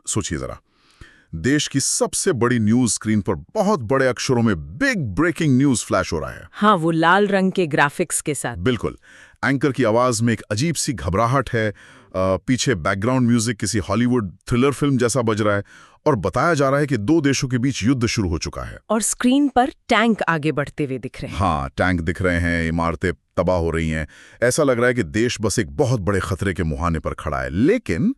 सोचिए जरा, देश की सबसे बड़ी न्यूज स्क्रीन पर बहुत बड़े अक्षरों में बिग ब्रेकिंग न्यूज फ्लैश हो रहा है। हाँ, वो लाल रंग के ग्राफिक्स के साथ। बिल्कुल। एंकर की आवाज में एक अजीब सी घबराहट है, पीछे बैकग्राउंड म्यूजिक किसी हॉलीवुड थ्रिलर फिल्म जैसा बज रहा है, और बताया जा रहा है कि दो देशों के बीच युद्ध शुरू हो चुका है। और स्क्रीन पर टैंक आगे बढ़ते हुए दिख रहे हैं। हाँ, टैंक दिख रहे हैं, इमारतें तबाह हो रही हैं। ऐसा लग रहा है कि देश बस एक बहुत बड़े खतरे के मुहाने पर खड़ा है। लेकिन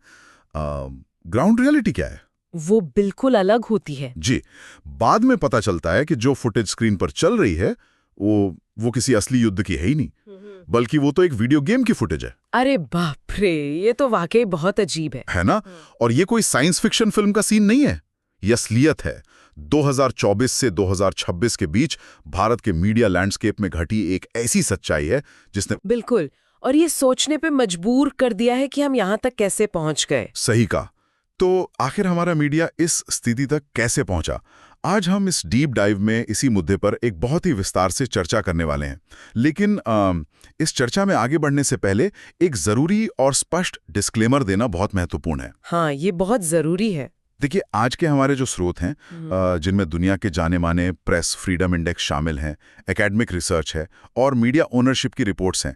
ग्राउंड रियलिटी क्या है? वो बिल्कुल अलग होती है। जी, बाद में पता चलता है कि जो फुटेज स्क्रीन पर चल रही है वो किसी असली युद्ध की है ही नहीं, बल्कि वो तो एक वीडियो गेम की फुटेज है। अरे बाप रे, ये तो वाकई बहुत अजीब है ना? और ये कोई साइंस फिक्शन फिल्म का सीन नहीं है, ये असलियत है। 2024 से 2026 के बीच भारत के मीडिया लैंडस्केप में घटी एक ऐसी सच्चाई है जिसने बिल्कुल, और ये सोचने पे मजबूर कर दिया है कि हम यहाँ तक कैसे पहुंच गए। सही कहा। तो आखिर हमारा मीडिया इस स्थिति तक कैसे पहुंचा? आज हम इस डीप डाइव में इसी मुद्दे पर एक बहुत ही विस्तार से चर्चा करने वाले हैं। लेकिन इस चर्चा में आगे बढ़ने से पहले एक जरूरी और स्पष्ट डिस्क्लेमर देना बहुत महत्वपूर्ण है। हाँ, ये बहुत जरूरी है। देखिए, आज के हमारे जो स्रोत हैं, जिनमें दुनिया के जाने माने प्रेस फ्रीडम इंडेक्स शामिल हैं, एकेडमिक रिसर्च है और मीडिया ओनरशिप की रिपोर्ट्स हैं,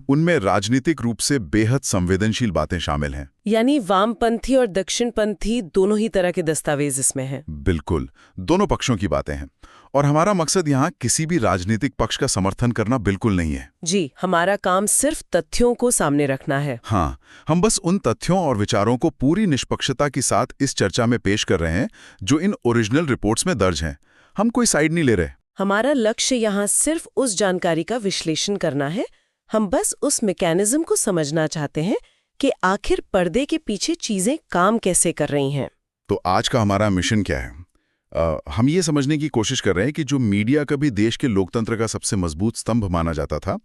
उनमें राजनीतिक रूप से बेहद संवेदनशील बातें शामिल हैं। यानी वामपंथी और दक्षिणपंथी दोनों ही तरह के दस्तावेज इसमें हैं। बिल्कुल, दोनों पक्षों की बातें हैं। और हमारा मकसद यहाँ किसी भी राजनीतिक पक्ष का समर्थन करना बिल्कुल नहीं है। जी, हमारा काम सिर्फ तथ्यों को सामने रखना है। हाँ, हम बस उन तथ्यों और विचारों को पूरी निष्पक्षता के साथ इस चर्चा में पेश कर रहे हैं जो इन ओरिजिनल रिपोर्ट्स में दर्ज हैं। हम कोई साइड नहीं ले रहे। हमारा लक्ष्य यहाँ सिर्फ उस जानकारी का विश्लेषण करना है। हम बस उस मैकेनिज्म को समझना चाहते हैं कि आखिर पर्दे के पीछे चीजें काम कैसे कर रही हैं। तो आज का हमारा मिशन क्या है? हम ये समझने की कोशिश कर रहे हैं कि जो मीडिया कभी देश के लोकतंत्र का सबसे मजबूत स्तंभ माना जाता था,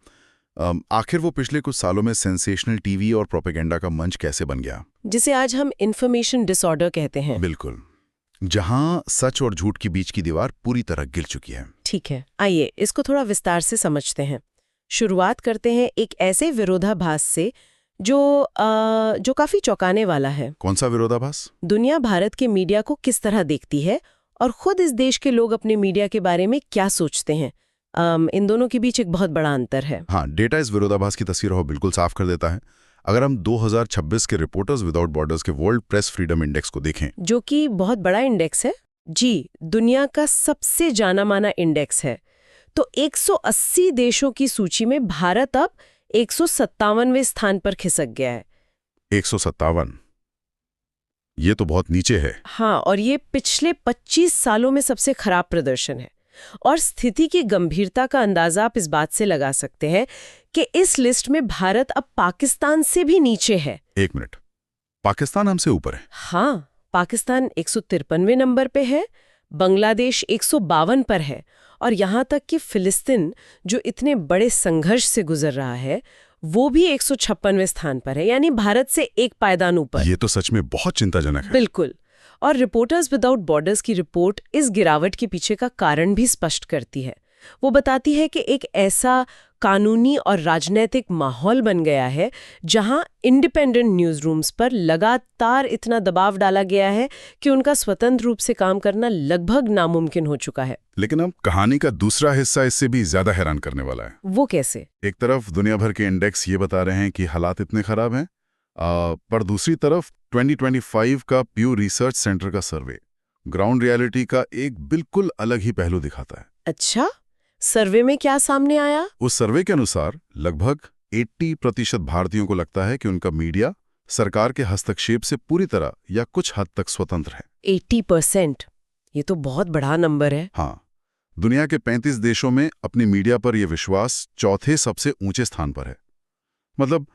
आखिर वो पिछले कुछ सालों में सेंसेशनल टीवी और प्रोपेगेंडा का मंच कैसे बन गया, जिसे आज हम इंफॉर्मेशन डिसऑर्डर कहते हैं। बिल्कुल, जहां सच और झूठ के बीच की दीवार पूरी तरह गिर चुकी है। ठीक है, आइए इसको थोड़ा विस्तार से समझते हैं। शुरुआत करते हैं एक ऐसे विरोधाभास से जो काफी चौंकाने वाला है। कौन सा विरोधाभास? दुनिया भारत के मीडिया को किस तरह देखती है और खुद इस देश के लोग अपने मीडिया के बारे में क्या सोचते हैं। इन दोनों के बीच एक बहुत बड़ा अंतर है। हाँ, डेटा इस विरोधाभास की तस्वीर को बिल्कुल साफ कर देता है। अगर हम 2026 के रिपोर्टर्स विदाउट बॉर्डर्स के वर्ल्ड प्रेस फ्रीडम इंडेक्स को देखें, जो कि बहुत बड़ा इंडेक्स है, जी, दुनिया का सबसे जाना माना इंडेक्स है, तो 180 देशों की सूची में भारत अब 157वें स्थान पर खिसक गया है। 157? ये तो बहुत नीचे है। हाँ, और ये पिछले 25 सालों में सबसे खराब प्रदर्शन है। और स्थिति की गंभीरता का अंदाजा आप इस बात से लगा सकते हैं कि इस लिस्ट में भारत अब पाकिस्तान से भी नीचे है। एक मिनट, पाकिस्तान हमसे ऊपर है? हाँ, पाकिस्तान 153वें नंबर पे है, बांग्लादेश 152 पर है, और यहाँ तक कि फिलिस्तीन, जो इतने बड़े संघर्ष से गुजर रहा है, वो भी 156वें स्थान पर है, यानी भारत से एक पायदान ऊपर। ये तो सच में बहुत चिंताजनक है। बिल्कुल। और रिपोर्टर्स विदाउट बॉर्डर्स की रिपोर्ट इस गिरावट के पीछे का कारण भी स्पष्ट करती है। वो बताती है कि एक ऐसा कानूनी और राजनीतिक माहौल बन गया है जहां इंडिपेंडेंट न्यूज़ रूम्स पर लगातार इतना दबाव डाला गया है कि उनका स्वतंत्र रूप से काम करना लगभग नामुमकिन हो चुका है। लेकिन अब कहानी का दूसरा हिस्सा इससे भी ज्यादा हैरान करने वाला है। वो कैसे? एक तरफ दुनिया भर के इंडेक्स ये बता रहे हैं कि हालात इतने खराब हैं, पर दूसरी तरफ 2025 का प्यू रिसर्च सेंटर का सर्वे ग्राउंड रियलिटी का एक बिल्कुल अलग ही पहलू दिखाता है। अच्छा, सर्वे में क्या सामने आया? उस सर्वे के अनुसार लगभग 80% भारतीयों को लगता है कि उनका मीडिया सरकार के हस्तक्षेप से पूरी तरह या कुछ हद तक स्वतंत्र है। 80%? ये तो बहुत बड़ा नंबर है। हाँ, दुनिया के 35 देशों में अपनी मीडिया पर यह विश्वास चौथे सबसे ऊंचे स्थान पर है। मतलब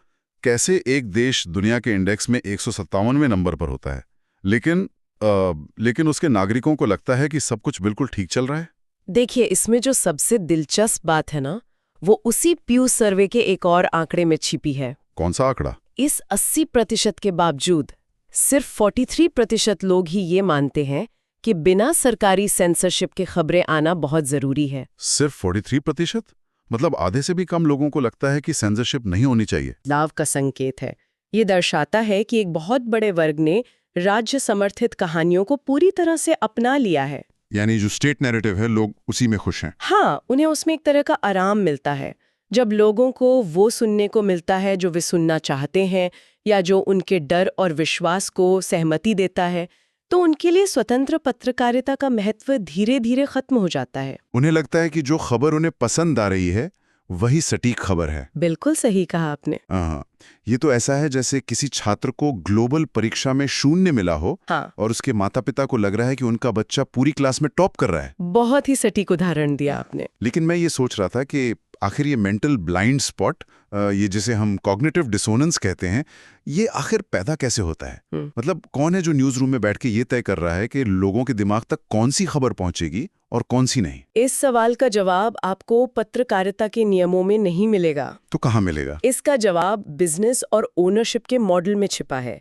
कैसे एक देश दुनिया के इंडेक्स में 157वें नंबर पर होता है, लेकिन उसके नागरिकों को लगता है कि सब कुछ बिल्कुल ठीक चल रहा है। देखिए, इसमें जो सबसे दिलचस्प बात है ना, वो उसी प्यू सर्वे के एक और आंकड़े में छिपी है। कौन सा आंकड़ा? इस 80% के बावजूद सिर्फ 43% लोग ही ये मानते हैं कि बिना सरकारी सेंसरशिप के खबरें आना बहुत जरूरी है। सिर्फ 43%? मतलब आधे से भी कम लोगों को लगता है कि सेंसरशिप नहीं होनी चाहिए। लाभ का संकेत है। ये दर्शाता है कि एक बहुत बड़े वर्ग ने राज्य समर्थित कहानियों को पूरी तरह से अपना लिया है। यानी जो स्टेट नैरेटिव है, लोग उसी में खुश हैं। हाँ, उन्हें उसमें एक तरह का आराम मिलता है। जब लोगों को वो सुनने को मिलता है जो वे सुनना चाहते हैं या जो उनके डर और विश्वास को सहमति देता है, तो उनके लिए स्वतंत्र पत्रकारिता का महत्व धीरे धीरे खत्म हो जाता है। उन्हें लगता है कि जो खबर उन्हें पसंद आ रही है वही सटीक खबर है। बिल्कुल सही कहा आपने। हाँ, ये तो ऐसा है जैसे किसी छात्र को ग्लोबल परीक्षा में 0 मिला हो। हाँ। और उसके माता पिता को लग रहा है कि उनका बच्चा पूरी क्लास में टॉप कर रहा है। बहुत ही सटीक उदाहरण दिया आपने। लेकिन मैं ये सोच रहा था कि आखिर ये मेंटल ब्लाइंड स्पॉट, ये जिसे हम कॉग्निटिव डिसोनेंस कहते हैं, ये आखिर पैदा कैसे होता है? मतलब कौन है जो न्यूज रूम में बैठ के ये तय कर रहा है कि लोगों के दिमाग तक कौन सी खबर पहुंचेगी और कौन सी नहीं? इस सवाल का जवाब आपको पत्रकारिता के नियमों में नहीं मिलेगा। तो कहाँ मिलेगा? इसका जवाब बिजनेस और ओनरशिप के मॉडल में छिपा है।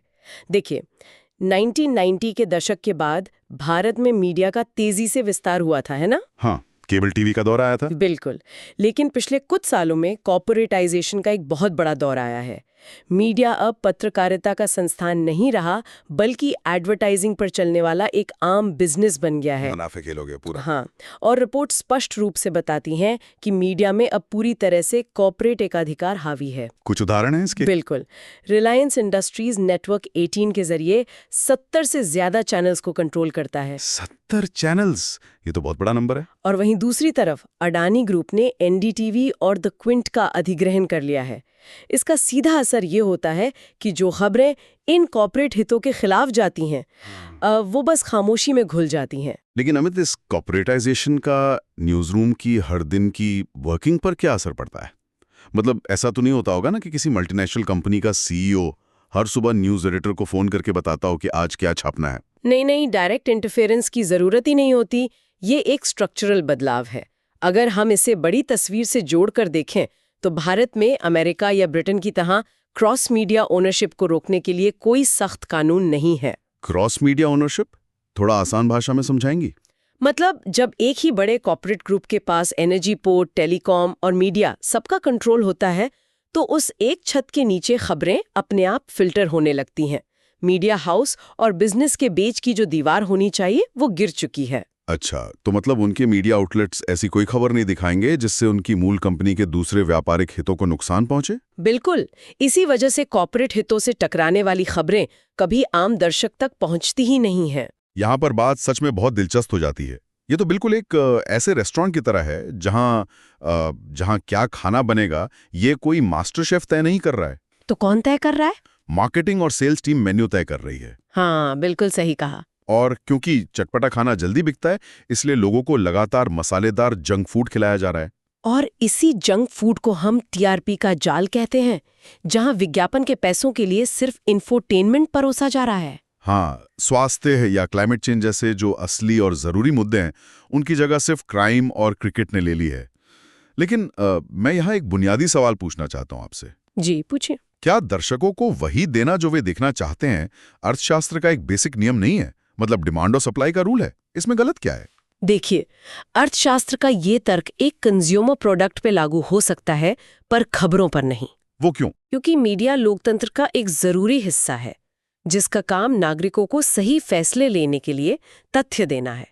देखिए, 1990 के दशक के बाद भारत में मीडिया का तेजी से विस्तार हुआ था, है ना? हाँ, केबल टीवी का दौर आया था। बिल्कुल। लेकिन पिछले कुछ सालों में कॉर्पोरेटाइजेशन का एक बहुत बड़ा दौर आया है। मीडिया अब पत्रकारिता का संस्थान नहीं रहा, बल्कि एडवर्टाइजिंग पर चलने वाला एक आम बिजनेस बन गया है। मुनाफे खेल हो गया पूरा। हाँ, और रिपोर्ट स्पष्ट रूप से बताती हैं कि मीडिया में अब पूरी तरह से कॉर्पोरेट एकाधिकार हावी है। कुछ उदाहरण हैं इसके? बिल्कुल। रिलायंस इंडस्ट्रीज नेटवर्क 18 के जरिए 70 से ज्यादा चैनल्स को कंट्रोल करता है। 70 चैनल्स, ये तो बहुत बड़ा नंबर है। और वहीं दूसरी तरफ अडानी ग्रुप ने एनडीटीवी और द क्विंट का अधिग्रहण कर लिया है। इसका सीधा असर ये होता है कि जो खबरें इन कॉर्पोरेट हितों के खिलाफ जाती हैं, वो बस खामोशी में घुल जाती हैं। लेकिन अमित, इस कॉर्पोरेटाइजेशन का न्यूज रूम की हर दिन की वर्किंग पर क्या असर पड़ता है? मतलब ऐसा तो नहीं होता होगा ना कि किसी मल्टीनेशनल कंपनी का सीईओ हर सुबह न्यूज एडिटर को फोन करके बताता हो कि आज क्या छापना है? नहीं, डायरेक्ट इंटरफेरेंस की जरूरत ही नहीं होती। ये एक स्ट्रक्चरल बदलाव है। अगर हम इसे बड़ी तस्वीर से जोड़कर देखें तो भारत में अमेरिका या ब्रिटेन की तरह क्रॉस मीडिया ओनरशिप को रोकने के लिए कोई सख्त कानून नहीं है। क्रॉस मीडिया ओनरशिप थोड़ा आसान भाषा में समझाएंगी? मतलब जब एक ही बड़े कॉर्पोरेट ग्रुप के पास एनर्जी पोर्ट, टेलीकॉम और मीडिया सबका कंट्रोल होता है, तो उस एक छत के नीचे खबरें अपने आप फिल्टर होने लगती हैं। मीडिया हाउस और बिजनेस के बीच की जो दीवार होनी चाहिए वो गिर चुकी है। अच्छा, तो मतलब उनके मीडिया आउटलेट्स ऐसी कोई खबर नहीं दिखाएंगे जिससे उनकी मूल कंपनी के दूसरे व्यापारिक हितों को नुकसान पहुंचे? बिल्कुल। इसी वजह से कॉर्पोरेट हितों से टकराने वाली खबरें कभी आम दर्शक तक पहुंचती ही नहीं हैं। यहाँ पर बात सच में बहुत दिलचस्प हो जाती है। ये तो बिल्कुल एक ऐसे रेस्टोरेंट की तरह है जहाँ क्या खाना बनेगा ये कोई मास्टर शेफ तय नहीं कर रहा है। तो कौन तय कर रहा है? मार्केटिंग और सेल्स टीम मेन्यू तय कर रही है। हाँ, बिल्कुल सही कहा। और क्योंकि चटपटा खाना जल्दी बिकता है, इसलिए लोगों को लगातार मसालेदार जंक फूड खिलाया जा रहा है। और इसी जंक फूड को हम टीआरपी का जाल कहते हैं, जहां विज्ञापन के पैसों के लिए सिर्फ इंफोटेनमेंट परोसा जा रहा है। हाँ, स्वास्थ्य या क्लाइमेट चेंज जैसे जो असली और जरूरी मुद्दे हैं, उनकी जगह सिर्फ क्राइम और क्रिकेट ने ले ली है। लेकिन मैं यहाँ एक बुनियादी सवाल पूछना चाहता हूँ आपसे। जी, पूछिए। क्या दर्शकों को वही देना जो वे देखना चाहते हैं अर्थशास्त्र का एक बेसिक नियम नहीं है? मतलब डिमांड और सप्लाई का रूल है। इसमें गलत क्या है? देखिए, अर्थशास्त्र का ये तर्क एक कंज्यूमर प्रोडक्ट पे लागू हो सकता है, पर खबरों पर नहीं। वो क्यों? क्योंकि मीडिया लोकतंत्र का एक जरूरी हिस्सा है, जिसका काम नागरिकों को सही फैसले लेने के लिए तथ्य देना है।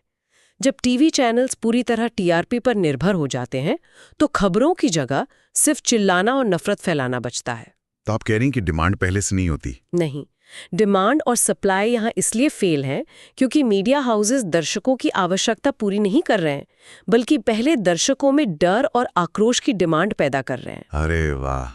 जब टीवी चैनल्स पूरी तरह टीआरपी पर निर्भर हो जाते हैं, तो खबरों की जगह सिर्फ चिल्लाना और नफरत फैलाना बचता है। तो आप कह रही हैं कि डिमांड पहले से नहीं होती? नहीं, डिमांड और सप्लाई यहाँ इसलिए फेल है क्योंकि मीडिया हाउसेस दर्शकों की आवश्यकता पूरी नहीं कर रहे हैं, बल्कि पहले दर्शकों में डर और आक्रोश की डिमांड पैदा कर रहे हैं। अरे वाह,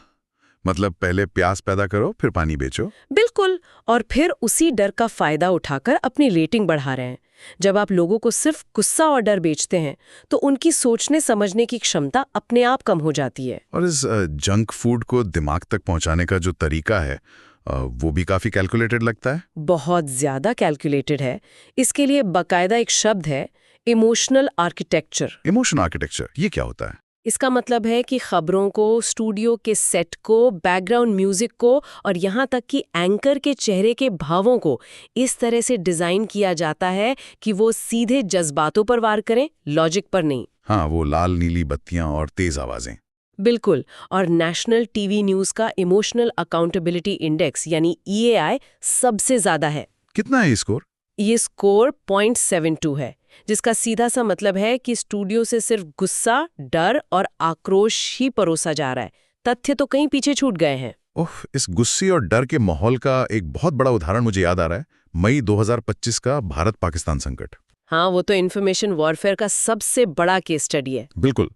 मतलब पहले प्यास पैदा करो फिर पानी बेचो। बिल्कुल, और फिर उसी डर का फायदा उठाकर अपनी रेटिंग बढ़ा रहे हैं। जब आप लोगों को सिर्फ गुस्सा और डर बेचते हैं, तो उनकी सोचने समझने की क्षमता अपने आप कम हो जाती है। और इस जंक फूड को दिमाग तक पहुंचाने का जो तरीका है, वो भी काफी कैलकुलेटेड लगता है। बहुत ज्यादा कैलकुलेटेड है। इसके लिए बाकायदा एक शब्द है, इमोशनल आर्किटेक्चर। इमोशन आर्किटेक्चर, ये क्या होता है? इसका मतलब है कि खबरों को, स्टूडियो के सेट को, बैकग्राउंड म्यूजिक को और यहाँ तक कि एंकर के चेहरे के भावों को इस तरह से डिजाइन किया जाता है कि वो सीधे जज्बातों पर वार करें, लॉजिक पर नहीं। हाँ, वो लाल नीली बत्तियां और तेज आवाजें। बिल्कुल। और नेशनल टीवी न्यूज़ का इमोशनल अकाउंटेबिलिटी इंडेक्स यानी EAI सबसे ज्यादा है। कितना है ये स्कोर? ये स्कोर 0.72 है, जिसका सीधा सा मतलब है कि स्टूडियो से सिर्फ गुस्सा, डर और आक्रोश ही परोसा जा रहा है। तथ्य तो कहीं पीछे छूट गए हैं। ओह, इस गुस्से और डर के माहौल का एक बहुत बड़ा उदाहरण मुझे याद आ रहा है, मई 2025 का भारत-पाकिस्तान संकट। हाँ, वो तो इन्फॉर्मेशन वॉरफेयर का सबसे बड़ा केस स्टडी है। बिल्कुल।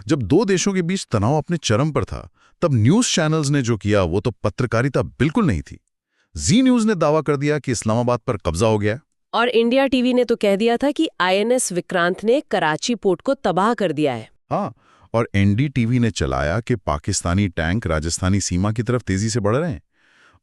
जब दो देशों के बीच तनाव अपने चरम पर था, तब न्यूज चैनल्स ने जो किया वो तो पत्रकारिता बिल्कुल नहीं थी। जी न्यूज ने दावा कर दिया कि इस्लामाबाद पर कब्जा हो गया है। और इंडिया टीवी ने तो कह दिया था कि INS विक्रांत ने कराची पोर्ट को तबाह कर दिया है। हाँ, और NDTV ने चलाया कि पाकिस्तानी टैंक राजस्थानी सीमा की तरफ तेजी से बढ़ रहे हैं।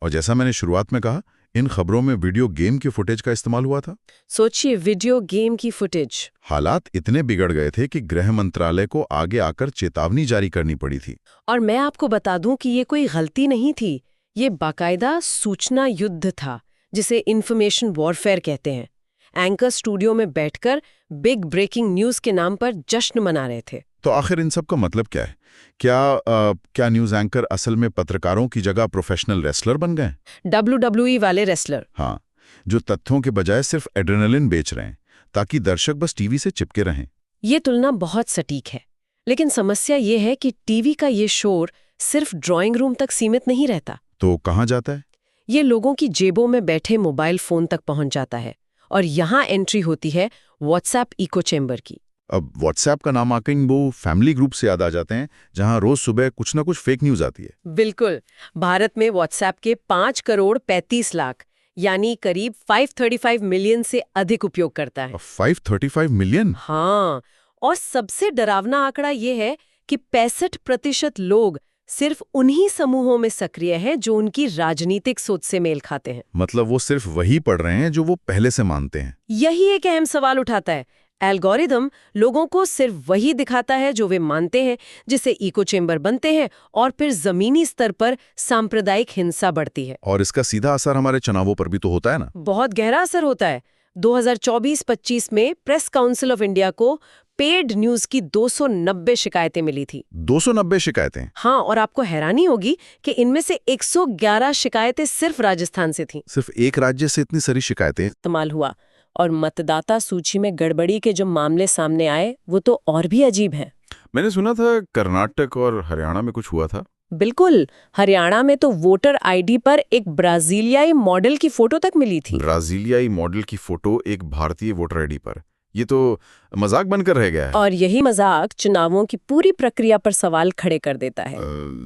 और जैसा मैंने शुरुआत में कहा, इन खबरों में वीडियो गेम की फुटेज का इस्तेमाल हुआ था। सोचिए, वीडियो गेम की फुटेज। हालात इतने बिगड़ गए थे कि गृह मंत्रालय को आगे आकर चेतावनी जारी करनी पड़ी थी। और मैं आपको बता दूं कि ये कोई गलती नहीं थी, ये बाकायदा सूचना युद्ध था, जिसे इंफॉर्मेशन वॉरफेयर कहते हैं। एंकर स्टूडियो में बैठकर बिग ब्रेकिंग न्यूज के नाम पर जश्न मना रहे थे। तो आखिर इन सब का मतलब क्या है? क्या न्यूज एंकर असल में पत्रकारों की जगह प्रोफेशनल रेसलर बन गए? WWE वाले रेसलर। हाँ, जो तथ्यों के बजाय सिर्फ एड्रेनलिन बेच रहे हैं ताकि दर्शक बस टीवी से चिपके रहें। ये तुलना बहुत सटीक है, लेकिन समस्या ये है कि टीवी का ये शोर सिर्फ ड्राइंग रूम तक सीमित नहीं रहता। तो कहाँ जाता है? ये लोगों की जेबों में बैठे मोबाइल फोन तक पहुंच जाता है। और यहाँ एंट्री होती है व्हाट्सएप इको चेंबर की। अब व्हाट्सएप का नाम आकर वो फैमिली ग्रुप से याद आ जाते हैं, जहां रोज सुबह कुछ ना कुछ फेक न्यूज आती है। बिल्कुल। भारत में व्हाट्सएप के 5 करोड़ 35 लाख यानी करीब 535 मिलियन से अधिक उपयोग करता है। 535 मिलियन? हाँ, और सबसे डरावना आंकड़ा ये है कि 65% लोग सिर्फ उन्हीं समूहों में सक्रिय हैं जो उनकी राजनीतिक सोच से मेल खाते हैं। मतलब वो सिर्फ वही पढ़ रहे हैं जो वो पहले से मानते हैं। यही एक अहम सवाल उठाता है। एल्गोरिदम लोगों को सिर्फ वही दिखाता है जो वे मानते हैं, जिससे इको चेंबर बनते हैं और फिर जमीनी स्तर पर सांप्रदायिक हिंसा बढ़ती है। और इसका सीधा असर हमारे चुनावों पर भी तो होता है ना? बहुत गहरा असर होता है। 2024-25 में प्रेस काउंसिल ऑफ इंडिया को पेड न्यूज की 290 शिकायतें मिली थी। 290 शिकायतें? हाँ, और आपको हैरानी होगी कि इनमें से 111 शिकायतें सिर्फ राजस्थान से थीं। सिर्फ एक राज्य से इतनी सारी शिकायतें? इस्तेमाल हुआ। और मतदाता सूची में गड़बड़ी के जो मामले सामने आए वो तो और भी अजीब हैं। मैंने सुना था कर्नाटक और हरियाणा में कुछ हुआ था। बिल्कुल, हरियाणा में तो वोटर आईडी पर एक ब्राजीलियाई मॉडल की फोटो तक मिली थी। ब्राजीलियाई मॉडल की फोटो एक भारतीय वोटर आईडी पर? ये तो मजाक बनकर रह गया है। और यही मजाक चुनावों की पूरी प्रक्रिया पर सवाल खड़े कर देता है।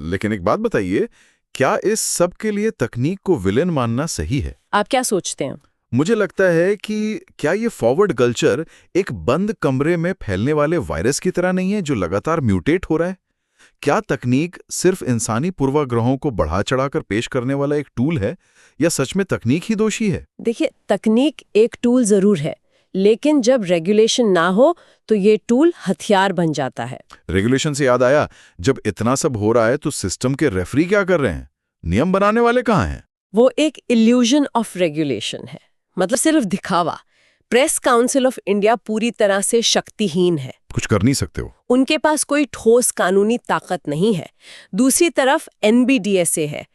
लेकिन एक बात बताइए, क्या इस सब के लिए तकनीक को विलेन मानना सही है? आप क्या सोचते हैं? मुझे लगता है कि क्या ये फॉरवर्ड कल्चर एक बंद कमरे में फैलने वाले वायरस की तरह नहीं है जो लगातार म्यूटेट हो रहा है? क्या तकनीक सिर्फ इंसानी पूर्वाग्रहों को बढ़ा चढ़ाकर पेश करने वाला एक टूल है, या सच में तकनीक ही दोषी है? देखिए, तकनीक एक टूल जरूर है, लेकिन जब रेगुलेशन ना हो तो ये टूल हथियार बन जाता है। रेगुलेशन से याद आया, जब इतना सब हो रहा है तो सिस्टम के रेफरी क्या कर रहे हैं? नियम बनाने वाले कहाँ हैं? वो एक इल्यूजन ऑफ रेगुलेशन है, मतलब सिर्फ दिखावा। प्रेस काउंसिल ऑफ इंडिया पूरी तरह से शक्तिहीन है। कुछ कर नहीं सकते हो। उनके पास कोई ठोस कानूनी ताकत नहीं है। दूसरी तरफ NBDSA है,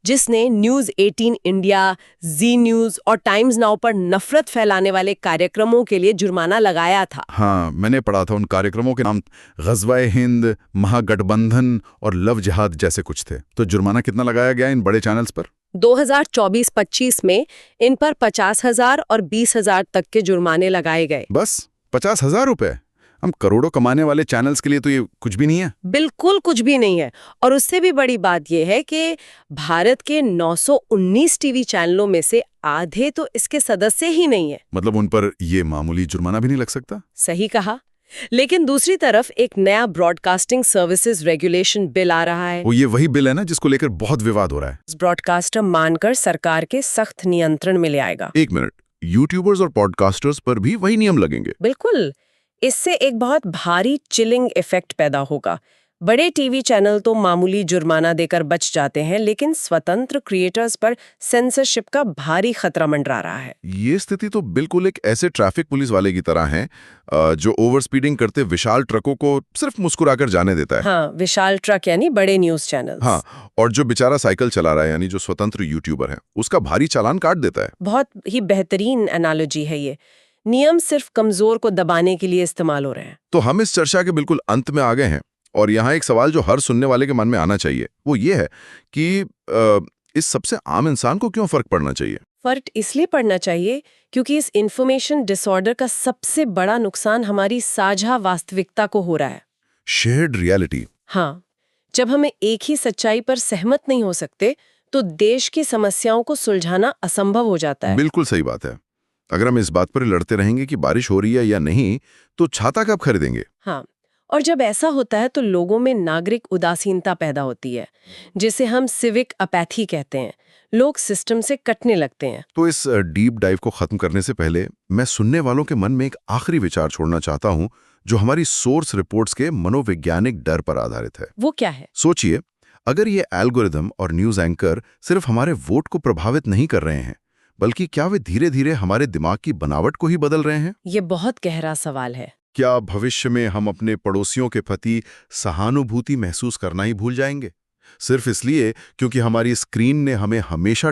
जिसने न्यूज 18 इंडिया, जी न्यूज और टाइम्स नाउ पर नफरत फैलाने वाले कार्यक्रमों के लिए जुर्माना लगाया था। हाँ, मैंने पढ़ा था। उन कार्यक्रमों के नाम ग़ज़वा-ए हिंद, महागठबंधन और लव जिहाद जैसे कुछ थे। तो जुर्माना कितना लगाया गया इन बड़े चैनल्स पर? 2024-25 में इन पर 50,000 और 20,000 तक के जुर्माने लगाए गए। बस 50,000 रुपए? हम करोड़ों कमाने वाले चैनल्स के लिए तो ये कुछ भी नहीं है। बिल्कुल कुछ भी नहीं है। और उससे भी बड़ी बात यह है कि भारत के 919 टीवी चैनलों में से आधे तो इसके सदस्य ही नहीं है। मतलब उन पर ये मामूली जुर्माना भी नहीं लग सकता? सही कहा। लेकिन दूसरी तरफ एक नया ब्रॉडकास्टिंग सर्विसेज रेगुलेशन बिल आ रहा है। वो ये वही बिल है ना जिसको लेकर बहुत विवाद हो रहा है। ब्रॉडकास्टर मानकर सरकार के सख्त नियंत्रण में ले आएगा। एक मिनट, यूट्यूबर्स और पॉडकास्टर्स पर भी वही नियम लगेंगे? बिल्कुल। इससे एक बहुत भारी चिलिंग इफेक्ट पैदा होगा। बड़े टीवी चैनल तो मामूली जुर्माना देकर बच जाते हैं, लेकिन स्वतंत्र क्रिएटर्स पर सेंसरशिप का भारी खतरा मंडरा रहा है। ये स्थिति तो बिल्कुल एक ऐसे ट्रैफिक पुलिस वाले की तरह है जो ओवर स्पीडिंग करते विशाल ट्रकों को सिर्फ मुस्कुराकर जाने देता है। हाँ, विशाल ट्रक यानी बड़े न्यूज चैनल। हाँ, और जो बेचारा साइकिल चला रहा है यानी जो स्वतंत्र यूट्यूबर है उसका भारी चालान काट देता है। बहुत ही बेहतरीन एनालॉजी है ये। नियम सिर्फ कमजोर को दबाने के लिए इस्तेमाल हो रहे हैं। तो हम इस चर्चा के बिल्कुल अंत में आ गए हैं और यहाँ एक सवाल जो हर सुनने वाले के मन में आना चाहिए वो ये है कि इस सबसे आम इंसान को क्यों फर्क पड़ना चाहिए? फर्क इसलिए पड़ना चाहिए क्योंकि इस इंफॉर्मेशन डिसऑर्डर का सबसे बड़ा नुकसान हमारी साझा वास्तविकता को हो रहा है। Shared reality. हाँ, जब हमें एक ही सच्चाई पर सहमत नहीं हो सकते तो देश की समस्याओं को सुलझाना असंभव हो जाता है। बिल्कुल सही बात है। अगर हम इस बात पर लड़ते रहेंगे कि बारिश हो रही है या नहीं तो छाता कब खरीदेंगे? हाँ, और जब ऐसा होता है तो लोगों में नागरिक उदासीनता पैदा होती है, जिसे हम सिविक अपैथी कहते हैं। लोग सिस्टम से कटने लगते हैं। तो इस डीप डाइव को खत्म करने से पहले मैं सुनने वालों के मन में एक आखिरी विचार छोड़ना चाहता हूं जो हमारी सोर्स रिपोर्ट्स के मनोवैज्ञानिक डर पर आधारित है। वो क्या है? सोचिए, अगर ये एल्गोरिदम और न्यूज एंकर सिर्फ हमारे वोट को प्रभावित नहीं कर रहे हैं बल्कि क्या वे धीरे धीरे हमारे दिमाग की बनावट को ही बदल रहे हैं? ये बहुत गहरा सवाल है। क्या भविष्य में हम अपने पड़ोसियों के प्रति सहानुभूति महसूस करना ही भूल जाएंगे सिर्फ इसलिए क्योंकि हमारी स्क्रीन ने हमें हमेशा